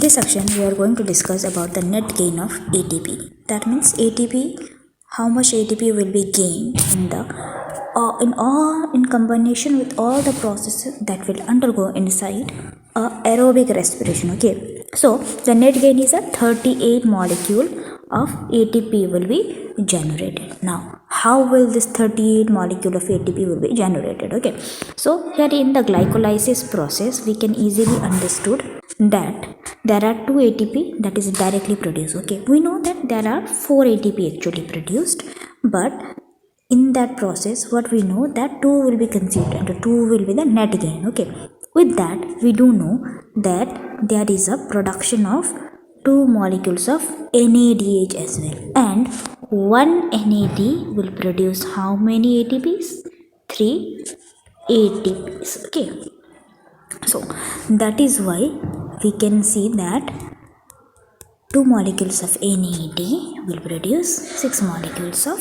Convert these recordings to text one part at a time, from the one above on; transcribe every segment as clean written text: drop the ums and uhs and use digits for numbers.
this section we are going to discuss about the net gain of ATP. That means ATP, how much ATP will be gained in combination with all the processes that will undergo inside aerobic respiration. Okay, so the net gain is a 38 molecule of ATP will be generated. Now how will this 38 molecule of ATP will be generated? Okay, so here in the glycolysis process we can easily understood that there are 2 ATP that is directly produced. Okay, we know that there are 4 ATP actually produced, but in that process what we know that 2 will be consumed and 2 will be the net gain. Okay, with that we do know that there is a production of 2 molecules of NADH as well, and one NAD will produce how many ATPs? 3 ATPs. Okay, so that is why we can see that 2 molecules of NAD will produce 6 molecules of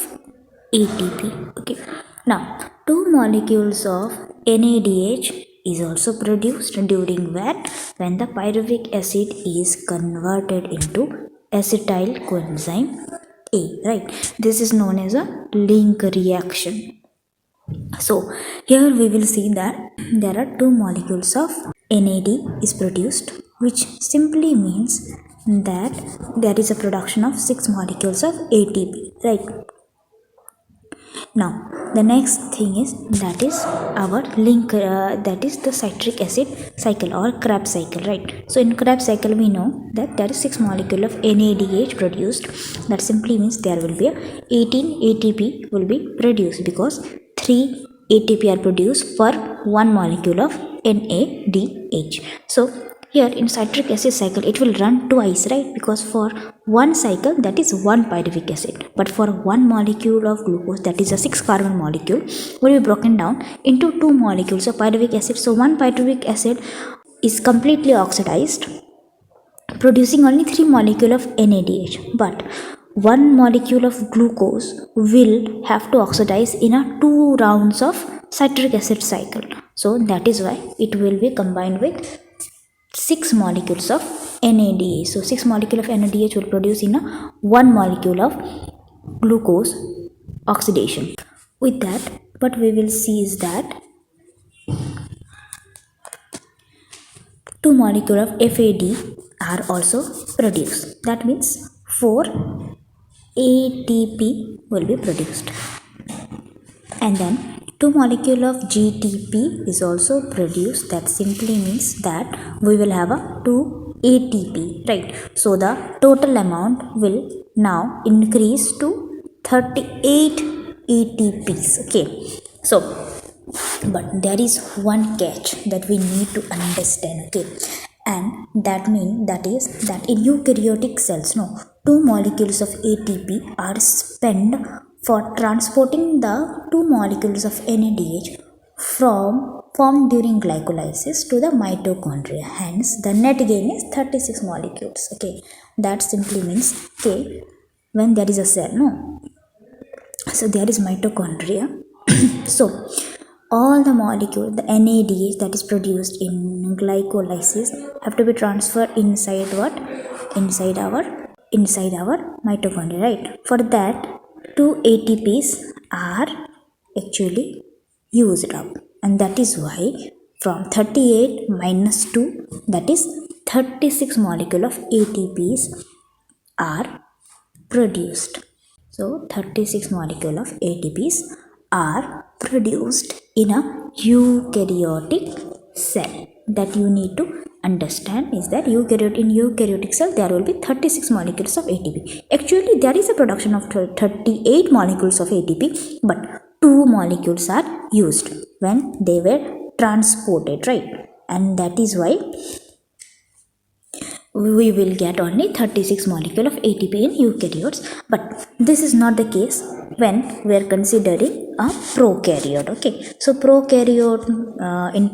ATP. Okay, now 2 molecules of NADH is also produced during when the pyruvic acid is converted into acetyl coenzyme A, right? This is known as a link reaction. So here we will see that there are 2 molecules of NAD is produced, which simply means that there is a production of 6 molecules of ATP, right? Now the next thing is that is our link, that is the citric acid cycle or Krebs cycle, right? So in Krebs cycle we know that there is 6 molecule of NADH produced. That simply means there will be 18 ATP will be produced, because 3 ATP are produced for 1 molecule of NADH. So here in citric acid cycle it will run twice, right? Because for one cycle that is 1 pyruvic acid, but for 1 molecule of glucose, that is a 6 carbon molecule, will be broken down into 2 molecules of pyruvic acid. So 1 pyruvic acid is completely oxidized, producing only 3 molecule of NADH, but 1 molecule of glucose will have to oxidize in a 2 rounds of citric acid cycle. So that is why it will be combined with 6 molecules of NADH. So 6 molecule of NADH will produce in a 1 molecule of glucose oxidation. With that, what we will see is that 2 molecule of FAD are also produced. That means 4 ATP will be produced, and then 2 molecule of GTP is also produced. That simply means that we will have a 2 ATP, right? So the total amount will now increase to 38 ATPs. Okay, so but there is one catch that we need to understand. Okay, and that is that in eukaryotic cells, 2 molecules of ATP are spent for transporting the 2 molecules of NADH formed during glycolysis to the mitochondria. Hence the net gain is 36 molecules. Okay, that simply means, okay, when there is a cell, so there is mitochondria. So all the molecule, the NADH that is produced in glycolysis, have to be transferred inside what? Inside our mitochondria, right? For that 2 ATPs are actually used up, and that is why from 38 minus 2, that is 36 molecule of ATPs are produced. So 36 molecule of ATPs are produced in a eukaryotic cell. That you need to understand is that in eukaryotic cell there will be 36 molecules of ATP. Actually there is a production of 38 molecules of ATP, but 2 molecules are used when they were transported, right? And that is why we will get only 36 molecule of ATP in eukaryotes. But this is not the case when we are considering a prokaryote. Okay, so in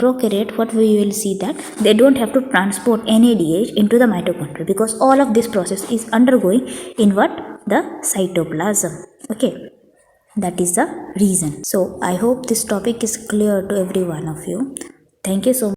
prokaryote what we will see that they don't have to transport NADH into the mitochondria, because all of this process is undergoing in what? The cytoplasm. Okay, that is the reason. So I hope this topic is clear to every one of you. Thank you so much.